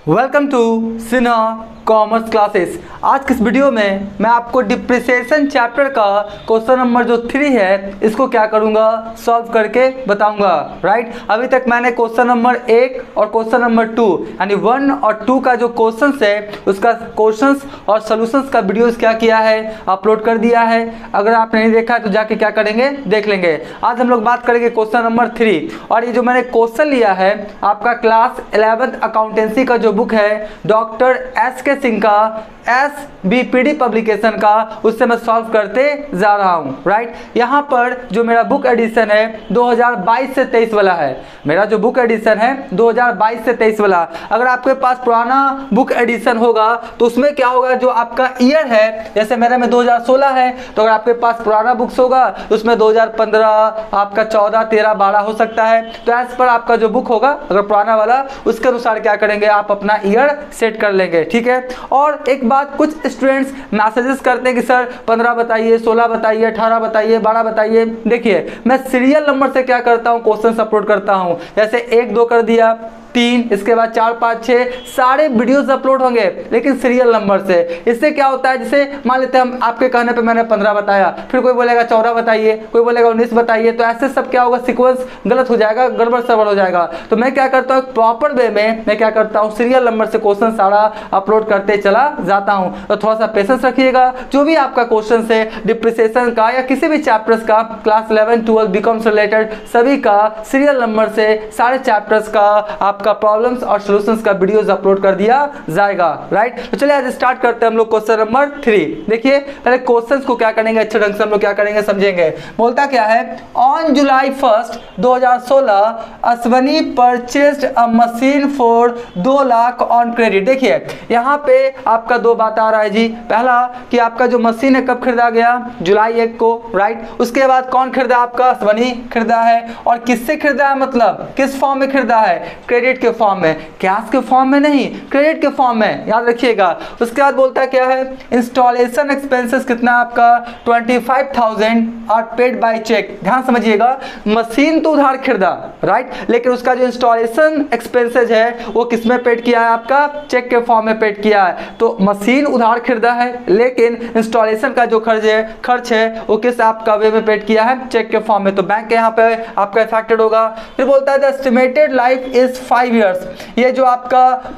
Welcome to Sinha commerce classes. आज के इस वीडियो में मैं आपको डिप्रिसिएशन चैप्टर का क्वेश्चन नंबर जो 3 है इसको क्या करूंगा, सॉल्व करके बताऊंगा। राइट, अभी तक मैंने क्वेश्चन नंबर 1 और क्वेश्चन नंबर 2 यानी 1 और 2 का जो क्वेश्चंस है उसका क्वेश्चंस और सॉल्यूशंस का वीडियोस क्या किया है, अपलोड कर दिया है। अगर आपने नहीं देखा है तो जाके क्या करेंगे, देख लेंगे। आज हम लोग बात करेंगे क्वेश्चन नंबर 3 और ये जो मैंने क्वेश्चन लिया है आपका क्लास 11th अकाउंटेंसी का जो बुक है डॉक्टर एस.के. सिंह का SBPD पब्लिकेशन का, उससे मैं सॉल्व करते जा रहा हूं। राइट, यहां पर जो मेरा बुक एडिशन है 2022 से 23 वाला है। मेरा जो बुक एडिशन है 2022 से 23 वाला। अगर आपके पास पुराना बुक एडिशन होगा तो उसमें क्या होगा, जो आपका ईयर है, जैसे मेरे में 2016 है तो अगर आपके पास पुराना बुक्स होगा तो उसमें 2015, आपका 14, 13, 12 हो सकता है। तो एज पर आपका जो बुक होगा अगर पुराना वाला, उसके अनुसार क्या करेंगे, आप अपना ईयर सेट कर लेंगे। ठीक है, और एक बात, कुछ स्टूडेंट्स मैसेजेस करते हैं कि सर 15 बताइए, 16 बताइए, 18 बताइए, 12 बताइए। देखिए, मैं सीरियल नंबर से क्या करता हूँ, क्वेश्चन अपलोड करता हूँ। जैसे 1, 2 कर दिया, 3, इसके बाद 4, 5, 6 सारे वीडियोस अपलोड होंगे लेकिन सीरियल नंबर से। इससे क्या होता है, जैसे मान लेते हैं हम, आपके कहने पे मैंने 15 बताया, फिर कोई बोलेगा 14 बताइए, कोई बोलेगा 19 बताइए, तो ऐसे सब क्या होगा, सीक्वेंस गलत हो जाएगा, गड़बड़ सड़बड़ हो जाएगा। तो मैं क्या करता हूँ, प्रॉपर वे में मैं क्या करता हूँ, सीरियल नंबर से क्वेश्चन सारा अपलोड करते चला जाता हूँ। तो थोड़ा सा पेशेंस रखिएगा। जो भी आपका क्वेश्चन है डिप्रिसिएशन का या किसी भी चैप्टर्स का, क्लास 11, 12 बीकॉम से रिलेटेड सभी का सीरियल नंबर से सारे चैप्टर्स का आपका प्रॉब्लम्स और सॉल्यूशंस का वीडियोस अपलोड कर दिया जाएगा। राइट, तो चलिए आज स्टार्ट करते हैं हम लोग क्वेश्चन नंबर 3। देखिए, पहले क्वेश्चंस को क्या करेंगे, अच्छे ढंग से हम लोग क्या करेंगे समझेंगे। बोलता क्या है, on July 1, 2016 Ashwani purchased a machine for 2 lakh on credit. देखिए यहाँ पे आपका 2 बात आ रहा है जी। पहला कि आपका जो मशीन है कब खरीदा गया, जुलाई 1 को। राइट, उसके बाद कौन खरीदा, आपका अश्वनी खरीदा है। और किससे खरीदा है, मतलब किस फॉर्म में खरीदा है, क्रेडिट के फॉर्म में, कैश के फॉर्म में नहीं, क्रेडिट के फॉर्म में, याद रखिएगा। उसके बाद बोलता है क्या है, इंस्टॉलेशन एक्सपेंसेस कितना आपका 25,000 आर पेड बाय चेक। ध्यान समझिएगा, मशीन तो उधार खरीदा, राइट, लेकिन उसका जो इंस्टॉलेशन एक्सपेंसेस है वो किसमें पेड किया है, आपका चेक के फॉर्म में पेड किया है। तो मशीन उधार खरीदा है लेकिन इंस्टॉलेशन का जो खर्च है वो किस आपका वे में पेड किया है, चेक के फॉर्म में। तो बैंक यहाँ पे आपका इफेक्टेड होगा। फिर बोलता है the estimated life is 5 years। ये जो आपका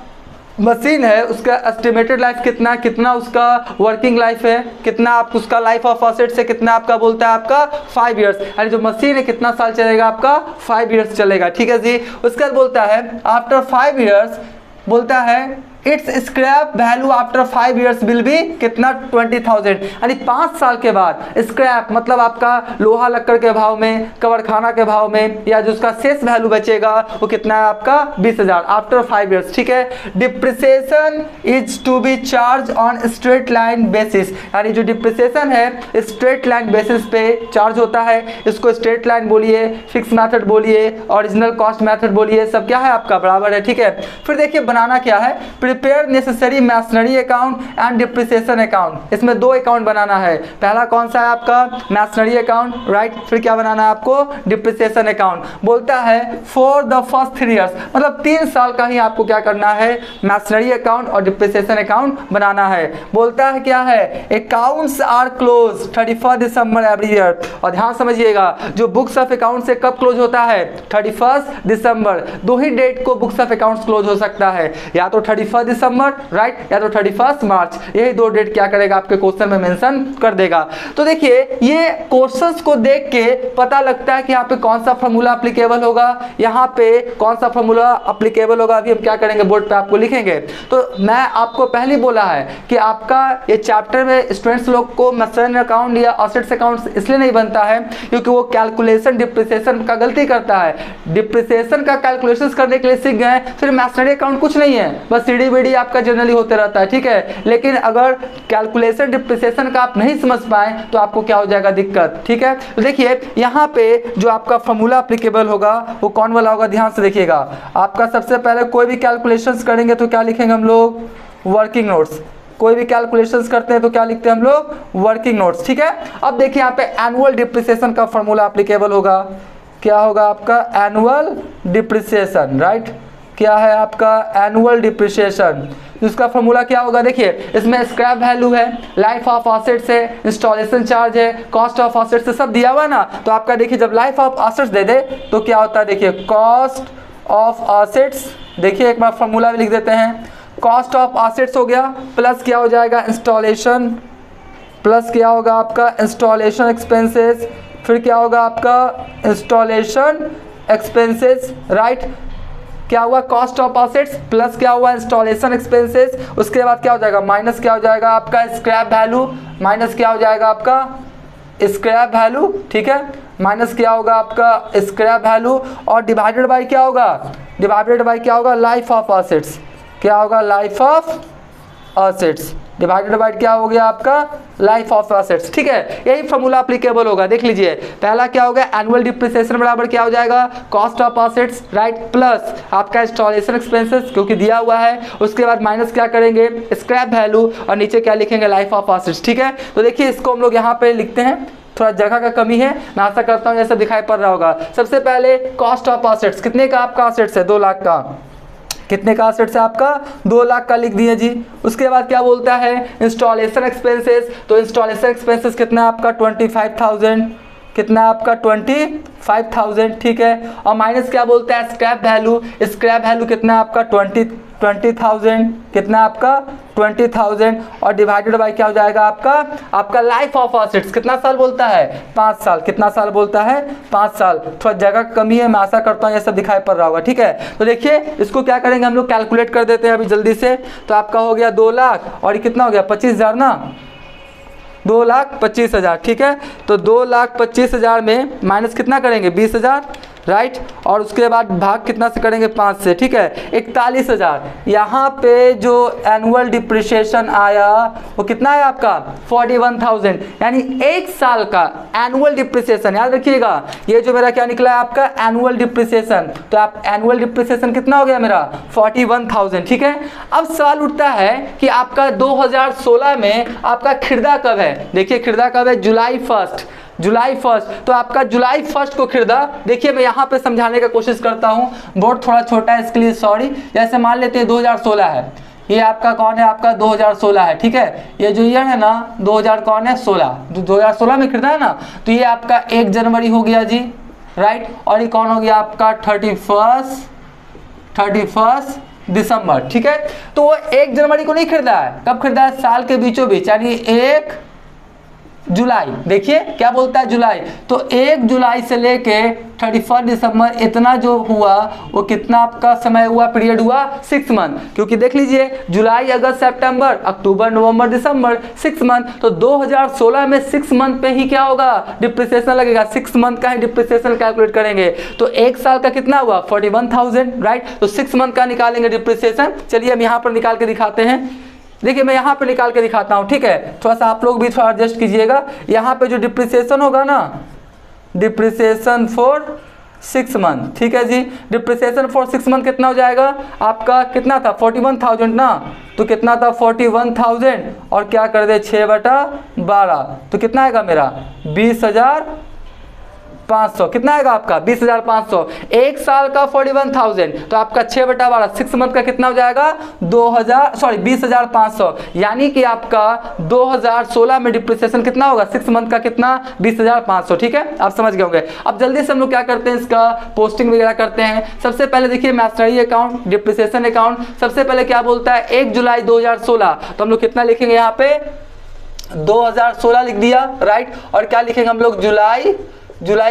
मशीन है उसका एस्टिमेटेड लाइफ कितना उसका वर्किंग लाइफ है, कितना आप उसका लाइफ ऑफ असेट से कितना आपका बोलता है, आपका 5 years। यानी जो मशीन है कितना साल चलेगा, आपका 5 years चलेगा। ठीक है जी। उसके बाद बोलता है आफ्टर 5 years, बोलता है it's scrap value after 5 years will be कितना 20,000। यानी 5 साल के बाद स्क्रैप मतलब आपका लोहा लक्कड़ के भाव में, कवरखाना के भाव में, या जो उसका शेष वैल्यू बचेगा वो कितना है, आपका 20,000 आफ्टर 5 years। ठीक है। Depreciation is to be charge on straight line basis. यानी जो डिप्रिसिएशन है स्ट्रेट लाइन बेसिस पे चार्ज होता है। इसको स्ट्रेट लाइन बोलिए, फिक्स मेथड बोलिए, ओरिजिनल कॉस्ट मेथड बोलिए, सब क्या है आपका बराबर है। ठीक है। फिर देखिए बनाना क्या है, prepare necessary machinery account and depreciation account. इसमें 2 अकाउंट बनाना है। पहला कौन सा है आपका, मैशनरी अकाउंट, राइट। फिर क्या बनाना है आपको, डिप्रिसिएशन अकाउंट। बोलता है फॉर द फर्स्ट 3 years, मतलब 3 साल का ही आपको क्या करना है, मैशनरी अकाउंट और डिप्रिसिएशन अकाउंट बनाना है। बोलता है क्या है, accounts are close 31 December every year. और ध्यान समझिएगा, जो बुक्स ऑफ अकाउंट से कब क्लोज होता है, 31 दिसंबर। 2 ही डेट को बुक्स ऑफ अकाउंट्स क्लोज हो सकता है, या तो 31 दिसंबर, राइट, या तो 31 मार्च। यही 2 डेट क्या करेगा, आपके क्वेश्चन में मेंशन कर देगा। तो देखिए ये क्वेश्चंस को देख के पता लगता है कि यहाँ पे कौन सा फॉर्मूला एप्लीकेबल होगा, यहाँ पे कौन सा फॉर्मूला एप्लीकेबल होगा। अभी हम क्या करेंगे, बोर्ड पे आपको लिखेंगे। तो मैं आपको पहले बोला है कि आपका ये चैप्टर में स्टूडेंट्स लोग को मैशनरी अकाउंट या असेट्स अकाउंट इसलिए नहीं बनता है क्योंकि वो कैलकुलेशन डिप्रिसिएशन का गलती करता है। डिप्रिसिएशन का कैलकुलेशन करने के लिए सीख गए, फिर मैशनरी अकाउंट कुछ नहीं है, बस सीढ़ी बीढ़ी आपका जनरली होते रहता है। ठीक है, लेकिन अगर कैलकुलेशन डिप्रिसिएशन का आप नहीं समझ पाए तो आपको क्या हो जाएगा, दिक्कत। ठीक है, तो देखिए यहाँ पे जो आपका फॉर्मूला एप्लीकेबल होगा वो कौन वाला होगा, ध्यान से देखिएगा। आपका सबसे पहले कोई भी कैलकुलेशंस करेंगे तो क्या लिखेंगे हम लोग, वर्किंग नोट्स। कोई भी कैलकुलेशंस करते हैं तो क्या लिखते हैं हम लोग, वर्किंग नोट्स। ठीक है। अब देखिए यहाँ पे एनुअल डिप्रिसिएशन का फॉर्मूला एप्लीकेबल होगा, क्या होगा आपका, एनुअल डिप्रिसिएशन, राइट। क्या है आपका एनुअल डिप्रिसिएशन। इसका फॉर्मूला क्या होगा, देखिए इसमें स्क्रैप वैल्यू है, लाइफ ऑफ एसेट्स है, इंस्टॉलेशन चार्ज है, कॉस्ट ऑफ एसेट्स है, सब दिया हुआ ना। तो आपका देखिए जब लाइफ ऑफ एसेट्स दे दे तो क्या होता है, देखिए कॉस्ट ऑफ एसेट्स, देखिए एक बार फॉर्मूला भी लिख देते हैं, कॉस्ट ऑफ एसेट्स हो गया प्लस क्या हो जाएगा इंस्टॉलेशन, प्लस क्या होगा आपका इंस्टॉलेशन एक्सपेंसेस, फिर क्या होगा आपका इंस्टॉलेशन एक्सपेंसेस, राइट। क्या हुआ कॉस्ट ऑफ एसेट्स प्लस क्या हुआ इंस्टॉलेशन एक्सपेंसेस, उसके बाद क्या हो जाएगा माइनस क्या हो जाएगा आपका स्क्रैप वैल्यू, माइनस क्या हो जाएगा आपका स्क्रैप वैल्यू, ठीक है, माइनस क्या होगा आपका स्क्रैप वैल्यू और डिवाइडेड बाय क्या होगा, डिवाइडेड बाय क्या होगा लाइफ ऑफ एसेट्स, क्या होगा life of assets, divided by क्या हो गया आपका लाइफ ऑफ एसेट्स, ठीक है। यही फॉर्मूला एप्लीकेबल होगा, देख लीजिए पहला क्या होगा एनुअल डिप्रिसिएशन बराबर क्या हो जाएगा cost of assets, right, plus आपका इंस्टॉलेशन एक्सपेंसेस क्योंकि दिया हुआ है, उसके बाद माइनस क्या करेंगे स्क्रैप वैल्यू और नीचे क्या लिखेंगे लाइफ ऑफ एसेट्स, ठीक है। तो देखिए इसको हम लोग यहाँ पे लिखते हैं, थोड़ा जगह का कमी है, मैं आशा करता हूँ जैसे दिखाई पड़ रहा होगा। सबसे पहले कॉस्ट ऑफ एसेट्स, कितने का आपका एसेट्स है 2 लाख का, कितने का एसेट्स है आपका 2 लाख का लिख दिए जी। उसके बाद क्या बोलता है इंस्टॉलेशन एक्सपेंसेस, तो इंस्टॉलेशन एक्सपेंसेस कितना आपका 25,000, कितना आपका 25,000, ठीक है। और माइनस क्या बोलता है स्क्रैप वैल्यू, स्क्रैप वैल्यू कितना आपका 20,000, कितना आपका 20,000 और डिवाइडेड बाय क्या हो जाएगा आपका लाइफ ऑफ एसेट्स, कितना साल बोलता है 5 साल, कितना साल बोलता है 5 साल। थोड़ा जगह की कमी है, मैं आशा करता हूँ ये सब दिखाई पड़ रहा होगा, ठीक है। तो देखिए इसको क्या करेंगे हम लोग कैलकुलेट कर देते हैं अभी जल्दी से। तो आपका हो गया 2 लाख और ये कितना हो गया 25,000 ना, 2,25,000, ठीक है। तो 2,25,000 में माइनस कितना करेंगे 20,000, राइट, और उसके बाद भाग कितना से करेंगे 5 से, ठीक है 41,000। यहाँ पे जो एनुअल डिप्रिसिएशन आया वो कितना है आपका 41,000, यानी 1 साल का एनुअल डिप्रिसिएशन, याद रखिएगा ये जो मेरा क्या निकला है आपका एनुअल डिप्रिसिएशन। तो आप एनुअल डिप्रिसिएशन कितना हो गया मेरा 41,000, ठीक है। अब सवाल उठता है कि आपका 2016 में आपका खिरदा कब है, देखिए खिरदा कब है जुलाई 1, जुलाई 1। तो आपका जुलाई 1 को खिरदा, देखिए मैं यहाँ पे समझाने का कोशिश करता हूँ, बोर्ड थोड़ा छोटा है इसके लिए सॉरी। जैसे मान लेते हैं 2016 है, ये आपका कौन है आपका 2016 है, ठीक है। ये जो ईयर है ना 2000 कौन है 16, 2016 में खिरदा है ना, तो ये आपका 1 जनवरी हो गया जी, राइट। और ये कौन हो गया आपका 31 दिसंबर, ठीक है। तो वो 1 जनवरी को नहीं खरीदा है, कब खरीदा है साल के बीचों बीच, यानी 1 जुलाई, देखिए क्या बोलता है जुलाई। तो 1 जुलाई से लेके 31 दिसंबर इतना जो हुआ वो कितना आपका समय हुआ, पीरियड हुआ 6 मंथ, क्योंकि देख लीजिए जुलाई अगस्त सितंबर अक्टूबर नवंबर दिसंबर 6 मंथ। तो 2016 में 6 मंथ पे ही क्या होगा डिप्रिसिएशन लगेगा, 6 मंथ का ही डिप्रिसिएशन कैलकुलेट करेंगे। तो 1 साल का कितना हुआ 41,000, राइट। तो 6 मंथ का निकालेंगे डिप्रिसिएशन। चलिए हम यहाँ पर निकाल के दिखाते हैं, देखिए मैं यहाँ पे निकाल के दिखाता हूँ, ठीक है। थोड़ा सा आप लोग भी थोड़ा एडजस्ट कीजिएगा। यहाँ पे जो डिप्रिसिएशन होगा ना, डिप्रिसिएशन फॉर 6 मंथ, ठीक है जी। डिप्रिसिएशन फॉर 6 मंथ कितना हो जाएगा आपका, कितना था 41,000 ना, तो कितना था 41,000 और क्या कर दे 6/12, तो कितना आएगा मेरा 20,500, कितना आएगा आपका 20,500। 1 साल का 41,000, तो आपका 6/12 6 मंथ का कितना हो जाएगा 20,500, यानी कि आपका 2016 में डिप्रिसिएशन कितना होगा 6 मंथ का कितना 20,500, ठीक है। आप समझ गए होंगे। अब जल्दी से हम लोग क्या करते हैं, इसका पोस्टिंग वगैरह करते हैं। सबसे पहले देखिए मैशनरी अकाउंट, डिप्रिसिएशन अकाउंट, सबसे पहले क्या बोलता है 1 जुलाई 2016, तो हम लोग कितना लिखेंगे यहाँ पे 2016 लिख दिया, राइट। और क्या लिखेंगे हम लोग जुलाई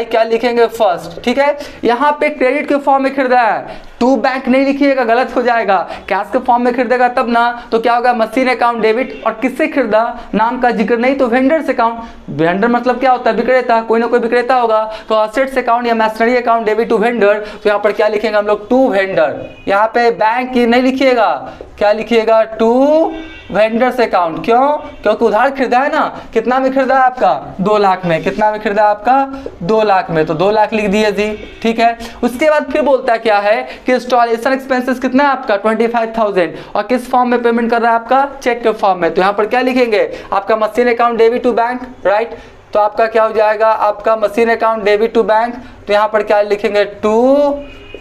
क्या लिखेंगे 1, ठीक है। यहाँ पे क्रेडिट के फॉर्म में खरीदा है, टू बैंक नहीं लिखिएगा गलत हो जाएगा, कैश के फॉर्म में खरीदेगा तब ना, तो क्या होगा मशीन अकाउंट डेबिट। और किससे खरीदा नाम का जिक्र नहीं, तो वेंडर्स अकाउंट, वेंडर मतलब क्या होता है विक्रेता, कोई ना कोई विक्रेता होगा। तो असेट्स अकाउंट या machinery account debit to vendor, तो यहाँ पर क्या लिखेंगे हम लोग टू वेंडर, यहाँ पे बैंक की नहीं लिखिएगा, क्या लिखिएगा टू वेंडर्स अकाउंट। क्यों, क्योंकि उधार खरीदा है ना, कितना में खरीदा है आपका 2 लाख में, कितना में खरीदा आपका 2 लाख में, तो 2 लाख लिख दिए जी, ठीक है। उसके बाद फिर बोलता है क्या है कि इंस्टॉलेशन एक्सपेंसेस कितना है आपका 25,000 और किस फॉर्म में पेमेंट कर रहा है आपका चेक के फॉर्म में। तो यहाँ पर क्या लिखेंगे आपका machine account debit to bank, right. तो आपका क्या हो जाएगा आपका machine account debit to bank, तो यहाँ पर क्या लिखेंगे टू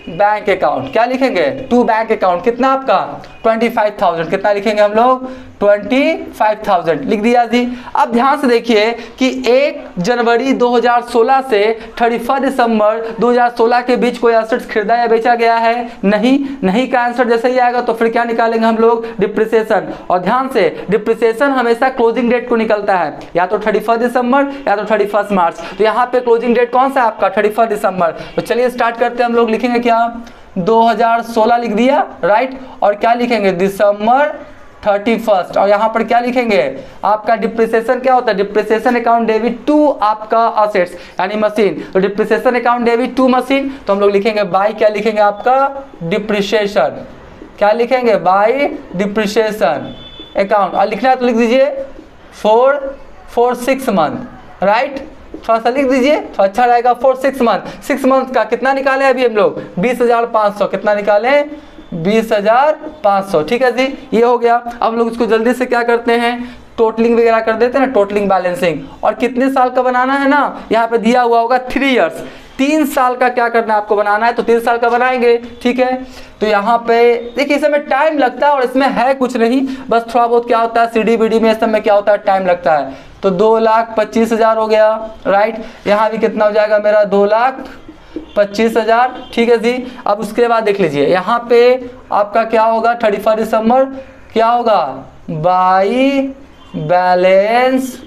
बैंक अकाउंट, क्या लिखेंगे टू बैंक अकाउंट, कितना आपका 25,000, कितना लिखेंगे हम लोग 25,000 लिख दिया जी। अब ध्यान से देखिए कि 1 जनवरी 2016 से 31 दिसंबर 2016 के बीच कोई एसेट्स खरीदा या बेचा गया है, नहीं का आंसर जैसे ही आएगा तो फिर क्या निकालेंगे हम लोग डिप्रिसिएशन। और ध्यान से डिप्रिसिएशन हमेशा क्लोजिंग डेट को निकलता है, या तो 31 दिसंबर या तो 31 मार्च। तो यहाँ पे क्लोजिंग डेट कौन सा है आपका 31 दिसंबर। तो चलिए स्टार्ट करते हैं, हम लोग लिखेंगे क्या 2016 लिख दिया, राइट। और क्या लिखेंगे दिसंबर 31, और यहाँ पर क्या लिखेंगे आपका डिप्रिसिएशन क्या होता है, डिप्रिसिएशन अकाउंट डेबिट टू आपका असेट्स यानी मशीन। तो depreciation account debit to machine, तो हम लोग लिखेंगे बाय, क्या लिखेंगे आपका डिप्रिसिएशन, क्या लिखेंगे बाय डिप्रिसिएशन अकाउंट। और लिखना है तो लिख दीजिए 4 6 मंथ, राइट। थोड़ा सा लिख दीजिए तो अच्छा रहेगा। 4 6 मंथ, 6 मंथ का कितना निकाले अभी हम लोग 20,500, कितना निकाले 20,500, ठीक है जी, ये हो गया। अब लोग इसको जल्दी से क्या करते हैं टोटलिंग वगैरह कर देते हैं ना, टोटलिंग बैलेंसिंग। और कितने साल का बनाना है ना, यहाँ पे दिया हुआ होगा 3 इयर्स, 3 साल का क्या करना है आपको बनाना है, तो 3 साल का बनाएंगे, ठीक है। तो यहाँ पे देखिए इसमें टाइम लगता है और इसमें है कुछ नहीं, बस थोड़ा बहुत क्या होता है CDBD में इस समय क्या होता है टाइम लगता है। तो 2,25,000 हो गया, राइट। यहाँ भी कितना हो जाएगा मेरा 2,25,000, ठीक है जी। अब उसके बाद देख लीजिए यहाँ पे आपका क्या होगा 31 दिसंबर क्या होगा बाई बैलेंस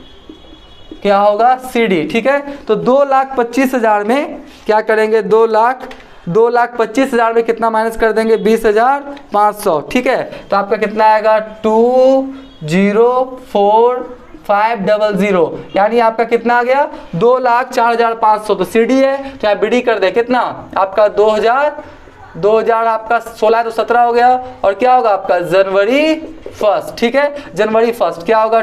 क्या होगा CD, ठीक है। तो 2,25,000 में क्या करेंगे 2,25,000 में कितना माइनस कर देंगे 20,500, ठीक है। तो आपका कितना आएगा 2,04,500, यानी आपका कितना आ गया 2,04,500। तो CD है तो आप BD कर दे, कितना आपका 2000 आपका 16 तो 17 हो गया। और क्या होगा आपका जनवरी 1, ठीक है, जनवरी 1 क्या होगा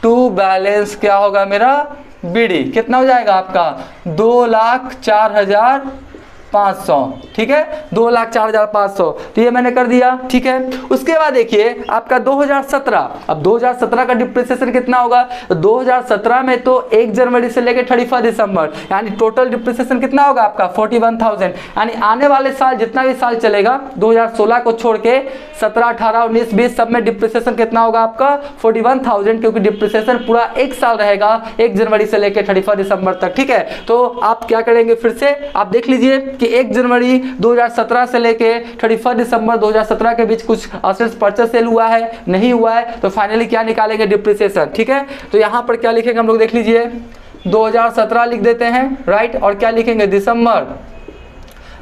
टू बैलेंस क्या होगा मेरा BD, कितना हो जाएगा आपका 2,04,500, ठीक है 2,04,500। तो ये मैंने कर दिया, ठीक है। उसके बाद देखिए आपका 2017, अब 2017 का डिप्रिसिएशन कितना होगा, तो 2017 में तो 1 जनवरी से लेकर 31 दिसंबर यानी टोटल डिप्रिसिएशन कितना होगा आपका 41,000। यानी आने वाले साल जितना भी साल चलेगा 2016 को छोड़ के 17, 18, 19, 20 सब में डिप्रिसिएशन कितना होगा आपका 41,000, क्योंकि डिप्रिसिएशन पूरा 1 साल रहेगा 1 जनवरी से लेकर 31 दिसंबर तक, ठीक है। तो आप क्या करेंगे फिर से आप देख लीजिए कि 1 जनवरी 2017 से लेके 31 दिसंबर 2017 के बीच कुछ असेट्स परचेस सेल हुआ है, नहीं हुआ है, तो फाइनली क्या निकालेंगे डिप्रिसिएशन, ठीक है। तो यहाँ पर क्या लिखेंगे हम लोग देख लीजिए 2017 लिख देते हैं, राइट। और क्या लिखेंगे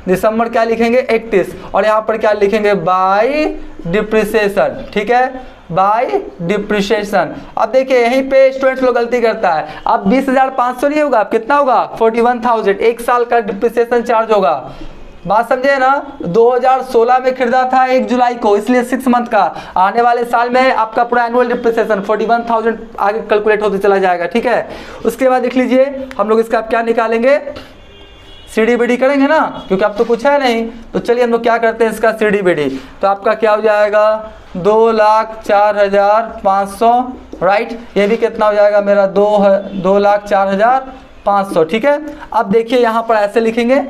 दिसंबर क्या लिखेंगे 31, और यहाँ पर क्या लिखेंगे बाय डिप्रिसिएशन, ठीक है बाय डिप्रिसिएशन। अब देखिए यहीं पे स्टूडेंट्स लोग गलती करता है, अब 20,500 नहीं होगा, अब कितना होगा 41,000, 1 साल का डिप्रिसिएशन चार्ज होगा। बात समझे ना, 2016 में खरीदा था 1 जुलाई को, इसलिए 6 मंथ का, आने वाले साल में आपका पूरा एनुअल डिप्रिसिएशन 41,000 आगे कैलकुलेट होते चला जाएगा, ठीक है। उसके बाद देख लीजिए हम लोग इसका क्या निकालेंगे CDBD करेंगे ना, क्योंकि अब तो कुछ है नहीं। तो चलिए हम लोग क्या करते हैं इसका CDBD, तो आपका क्या हो जाएगा 2,04,500, राइट। ये भी कितना हो जाएगा मेरा 2,04,500, ठीक है। अब देखिए यहाँ पर ऐसे लिखेंगे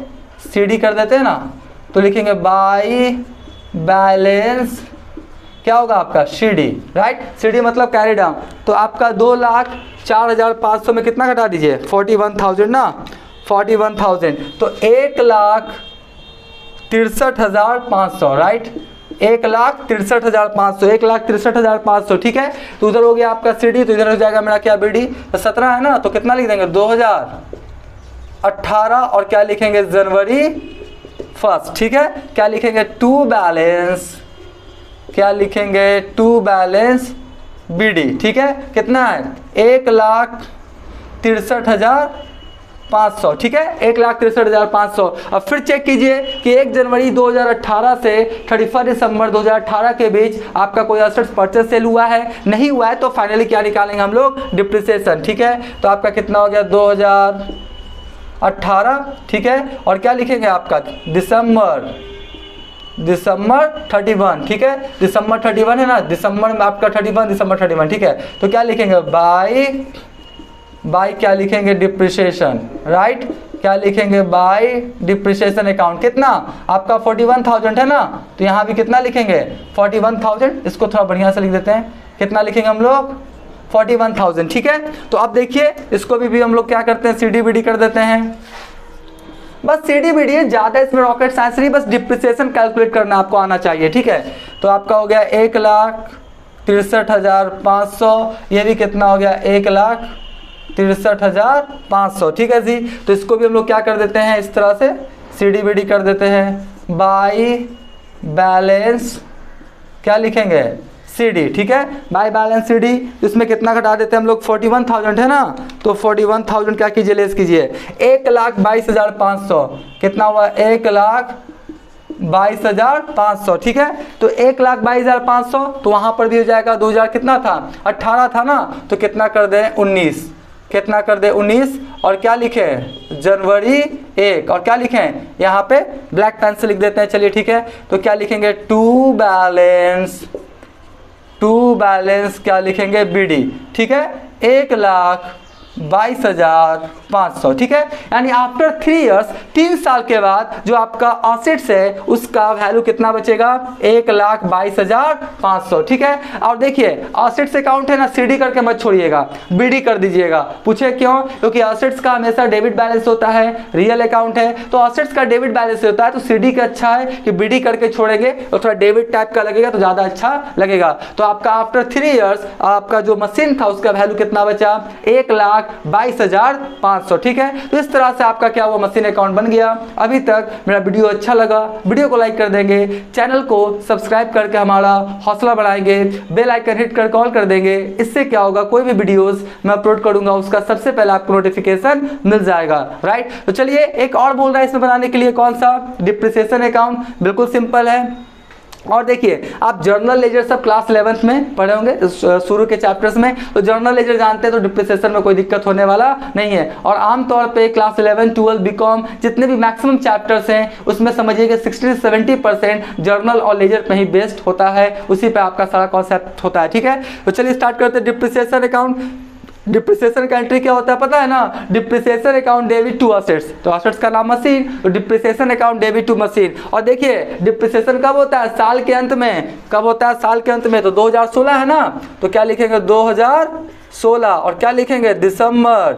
CD कर देते हैं ना, तो लिखेंगे बाई बैलेंस क्या होगा आपका CD, राइट। CD मतलब कैरी डाउन। तो आपका 2,04,500 में कितना घटा दीजिए 41,000 ना, 41,000, तो 1,63,500, राइट 1,63,500, 1,63,500, ठीक है। तो उधर हो गया आपका CD, तो इधर हो जाएगा मेरा क्या BD। तो 17 है ना, तो कितना लिख देंगे 2018, और क्या लिखेंगे जनवरी 1, ठीक है। क्या लिखेंगे टू बैलेंस BD, ठीक है। कितना है 1,63,500, ठीक है 1,63,500। अब फिर चेक कीजिए कि 1 जनवरी 2018 से 31 दिसंबर 2018 के बीच आपका कोई एसेट्स परचेस सेल हुआ है, नहीं हुआ है, तो फाइनली क्या निकालेंगे हम लोग डिप्रिसिएशन, ठीक है। तो आपका कितना हो गया 2018, ठीक है। और क्या लिखेंगे आपका दिसंबर 31, ठीक है, दिसंबर 31 है ना, दिसंबर में आपका 31 दिसंबर 31, ठीक है। तो क्या लिखेंगे बाय क्या लिखेंगे डिप्रिसिएशन, राइट क्या लिखेंगे, बाय डिप्रिसिएशन अकाउंट। कितना आपका 41,000 है ना, तो यहाँ भी कितना लिखेंगे 41,000। इसको थोड़ा बढ़िया से लिख देते हैं, कितना लिखेंगे हम लोग 41,000। ठीक है, तो अब देखिए इसको भी हम लोग क्या करते हैं, सीडी बीडी कर देते हैं। बस सीडी बीडी है, ज़्यादा इसमें रॉकेट साइंस नहीं, बस डिप्रिसिएशन कैलकुलेट करना आपको आना चाहिए। ठीक है, तो आपका हो गया 1,63,500, ये भी कितना हो गया 1,63,500। ठीक है जी, तो इसको भी हम लोग क्या कर देते हैं, इस तरह से सीडी बीडी कर देते हैं, बाई बैलेंस क्या लिखेंगे सीडी। ठीक है, बाय बैलेंस सीडी, इसमें कितना घटा देते हैं हम लोग 41,000 है ना, तो 41,000 क्या कीजिए, लेस कीजिए 1,22,500। कितना हुआ 1,22,500। ठीक है, तो 1,22,500, तो वहाँ पर भी हो जाएगा 2000 कितना था 18 था ना, तो कितना कर दें 19, कितना कर दे 19, और क्या लिखें जनवरी 1, और क्या लिखें यहाँ पे ब्लैक पेन से लिख देते हैं। चलिए ठीक है, तो क्या लिखेंगे टू बैलेंस क्या लिखेंगे बीडी। ठीक है, 1,22,500। ठीक है, यानी आफ्टर 3 इयर्स 3 साल के बाद जो आपका असेट्स है उसका वैल्यू कितना बचेगा 1,22,500। ठीक है, और देखिए असेट्स अकाउंट है ना, सीडी करके मत छोड़िएगा, बीडी कर दीजिएगा। पूछे क्यों, क्योंकि असेट्स का हमेशा डेबिट बैलेंस होता है, रियल अकाउंट है तो असेट्स का डेबिट बैलेंस होता है, तो सीडी का अच्छा है कि बीडी करके छोड़ेंगे और थोड़ा डेबिट टाइप का लगेगा तो ज़्यादा अच्छा लगेगा। तो आपका आफ्टर 3 इयर्स आपका जो मशीन था उसका वैल्यू कितना बचा 1,22,500। ठीक है, तो इस तरह से आपका क्या हुआ मशीन अकाउंट बन गया। अभी तक मेरा वीडियो अच्छा लगा, वीडियो को लाइक कर देंगे, चैनल को सब्सक्राइब करके हमारा हौसला बढ़ाएंगे, बेल आइकन हिट कर कॉल कर देंगे। इससे क्या होगा, कोई भी वीडियोस मैं अपलोड करूंगा उसका सबसे पहले आपको नोटिफिकेशन मिल जाएगा। राइट, तो चलिए एक और बोल रहा है इसमें बनाने के लिए, कौन सा डिप्रिसिएशन अकाउंट, बिल्कुल सिंपल है। और देखिए आप जर्नल लेजर सब क्लास 11th में पढ़े होंगे शुरू के चैप्टर्स में, तो जर्नल लेजर जानते हैं तो डिप्रिसिएशन में कोई दिक्कत होने वाला नहीं है। और आमतौर पे क्लास 11, 12, बीकॉम जितने भी मैक्सिमम चैप्टर्स हैं उसमें समझिएगा 60 से 70% जर्नल और लेजर पे ही बेस्ड होता है, उसी पे आपका सारा कॉन्सेप्ट होता है। ठीक है, तो चलिए स्टार्ट करते हैं डिप्रिसिएशन अकाउंट। डिप्रिसिएशन का एंट्री क्या होता है पता है ना, depreciation account debit to assets, तो असेट्स का नाम मशीन, तो depreciation account debit to machine. और देखिए डिप्रिसिएशन कब होता है, साल के अंत में। कब होता है, साल के अंत में, तो 2016 है ना, तो क्या लिखेंगे 2016, और क्या लिखेंगे दिसंबर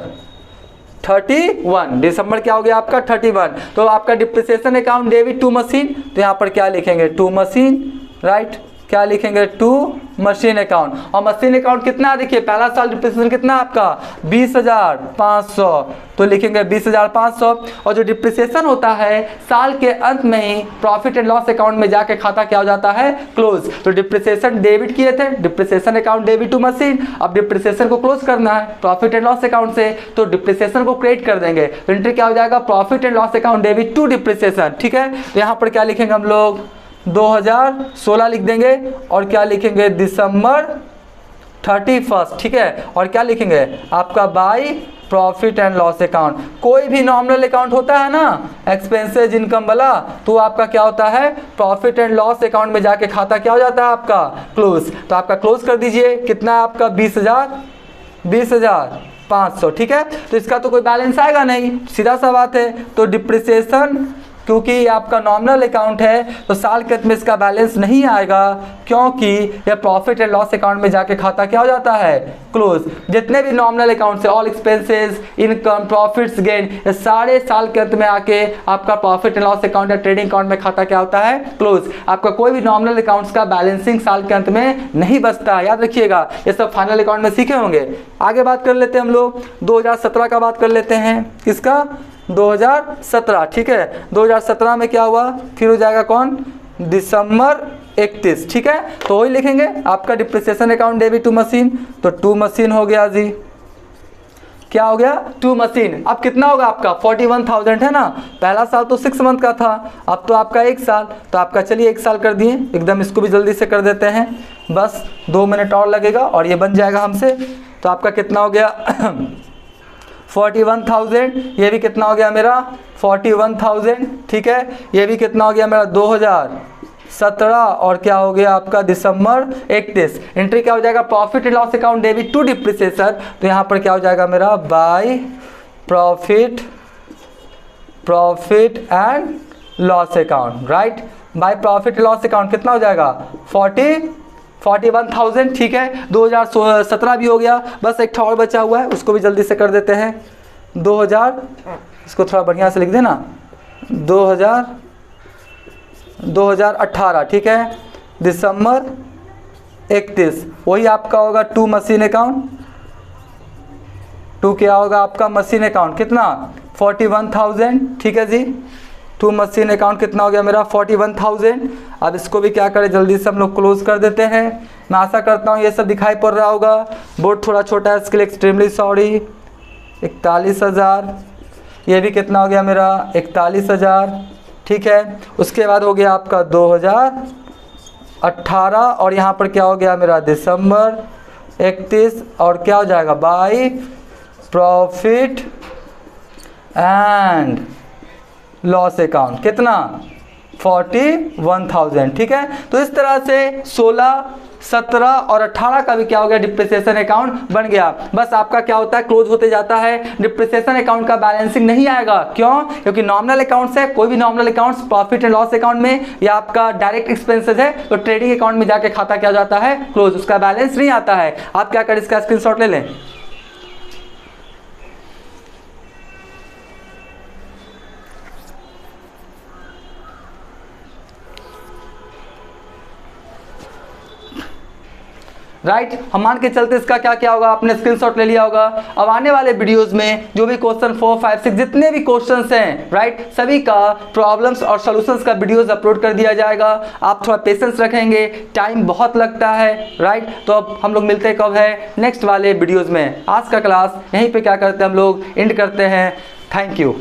31, दिसंबर क्या हो गया आपका 31। तो आपका depreciation account debit to machine, तो यहाँ पर क्या लिखेंगे टू मशीन। राइट, क्या लिखेंगे टू मशीन अकाउंट। और मशीन अकाउंट कितना, देखिए पहला साल डिप्रिसिएशन कितना आपका 20,500, तो लिखेंगे 20,500। और जो डिप्रिसिएशन होता है साल के अंत में ही प्रॉफिट एंड लॉस अकाउंट में जाके खाता क्या हो जाता है क्लोज। तो डिप्रिसिएशन डेबिट किए थे, depreciation account debit to machine, अब डिप्रिसिएशन को क्लोज करना है प्रॉफिट एंड लॉस अकाउंट से, तो डिप्रिसिएशन को क्रिएट कर देंगे, तो एंट्री क्या हो जाएगा profit and loss account debit to depreciation. ठीक है, तो यहाँ पर क्या लिखेंगे हम लोग 2016 लिख देंगे, और क्या लिखेंगे दिसंबर 31। ठीक है, और क्या लिखेंगे आपका by profit and loss account. कोई भी नॉमिनल अकाउंट होता है ना एक्सपेंसेस इनकम वाला, तो आपका क्या होता है प्रॉफिट एंड लॉस अकाउंट में जाके खाता क्या हो जाता है आपका क्लोज। तो आपका क्लोज कर दीजिए, कितना है आपका 20,500। ठीक है, तो इसका तो कोई बैलेंस आएगा नहीं, सीधा सा बात है। तो डिप्रिसिएशन क्योंकि ये आपका नॉमिनल अकाउंट है तो साल के अंत में इसका बैलेंस नहीं आएगा, क्योंकि ये प्रॉफिट एंड लॉस अकाउंट में जाके खाता क्या हो जाता है क्लोज। जितने भी नॉमिनल अकाउंट्स है, all expenses, income, profits, gain, ये सारे साल के अंत में आके आपका प्रॉफिट एंड लॉस अकाउंट या ट्रेडिंग अकाउंट में खाता क्या होता है क्लोज। आपका कोई भी नॉमिनल अकाउंट्स का बैलेंसिंग साल के अंत में नहीं बचता है, याद रखिएगा। ये सब फाइनल अकाउंट में सीखे होंगे। आगे बात कर लेते हैं हम लोग 2017 का बात कर लेते हैं, किसका 2017। ठीक है, 2017 में क्या हुआ, फिर हो जाएगा कौन दिसंबर 31। ठीक है, तो वही लिखेंगे आपका depreciation account debit to machine, तो टू मशीन हो गया जी, क्या हो गया टू मशीन। अब कितना होगा आपका 41,000 है ना, पहला साल तो 6 मंथ का था, अब तो आपका 1 साल, तो आपका चलिए 1 साल कर दिए एकदम। इसको भी जल्दी से कर देते हैं, बस 2 मिनट और लगेगा और ये बन जाएगा हमसे। तो आपका कितना हो गया 41,000, ये भी कितना हो गया मेरा 41,000। ठीक है, ये भी कितना हो गया मेरा 2017, और क्या हो गया आपका दिसंबर 31। एंट्री क्या हो जाएगा profit and loss account debit to depreciation, तो यहाँ पर क्या हो जाएगा मेरा by profit profit and loss account, right. By profit loss account कितना हो जाएगा 41,000, ठीक है। 2017 भी हो गया, बस एक और बचा हुआ है, उसको भी जल्दी से कर देते हैं। 2000, इसको थोड़ा बढ़िया से लिख देना, 2018, ठीक है। दिसंबर 31, वही आपका होगा टू मशीन अकाउंट, टू क्या होगा आपका मशीन अकाउंट, कितना 41,000, ठीक है जी। टू मशीन अकाउंट कितना हो गया मेरा 41,000। अब इसको भी क्या करें, जल्दी से हम लोग क्लोज कर देते हैं। मैं आशा करता हूँ ये सब दिखाई पड़ रहा होगा। बोर्ड थोड़ा छोटा है, इसके लिए एक्सट्रीमली सॉरी। 41,000, ये भी कितना हो गया मेरा 41,000, ठीक है। उसके बाद हो गया आपका 2018, और यहाँ पर क्या हो गया मेरा दिसंबर 31, और क्या हो जाएगा by profit and loss account, कितना 41,000, ठीक है। तो इस तरह से 16, 17 और 18 का भी क्या हो गया डिप्रिसिएशन अकाउंट बन गया। बस आपका क्या होता है क्लोज होते जाता है, डिप्रिसिएशन अकाउंट का बैलेंसिंग नहीं आएगा। क्यों? क्योंकि नॉमिनल अकाउंट्स है, कोई भी nominal accounts profit and loss account में या आपका डायरेक्ट एक्सपेंसेस है तो ट्रेडिंग अकाउंट में जाके खाता क्या जाता है क्लोज, उसका बैलेंस नहीं आता है। आप क्या करें, इसका स्क्रीनशॉट ले लें। राइट, हम मान के चलते इसका क्या क्या होगा, आपने स्क्रीनशॉट ले लिया होगा। अब आने वाले वीडियोस में जो भी क्वेश्चन 4, 5, 6 जितने भी क्वेश्चंस हैं, राइट, सभी का प्रॉब्लम्स और सॉल्यूशंस का वीडियोस अपलोड कर दिया जाएगा। आप थोड़ा पेशेंस रखेंगे, टाइम बहुत लगता है, राइट। तो अब हम लोग मिलते कब है नेक्स्ट वाले वीडियोज़ में। आज का क्लास यहीं पर क्या करते हैं हम लोग एंड करते हैं। Thank you.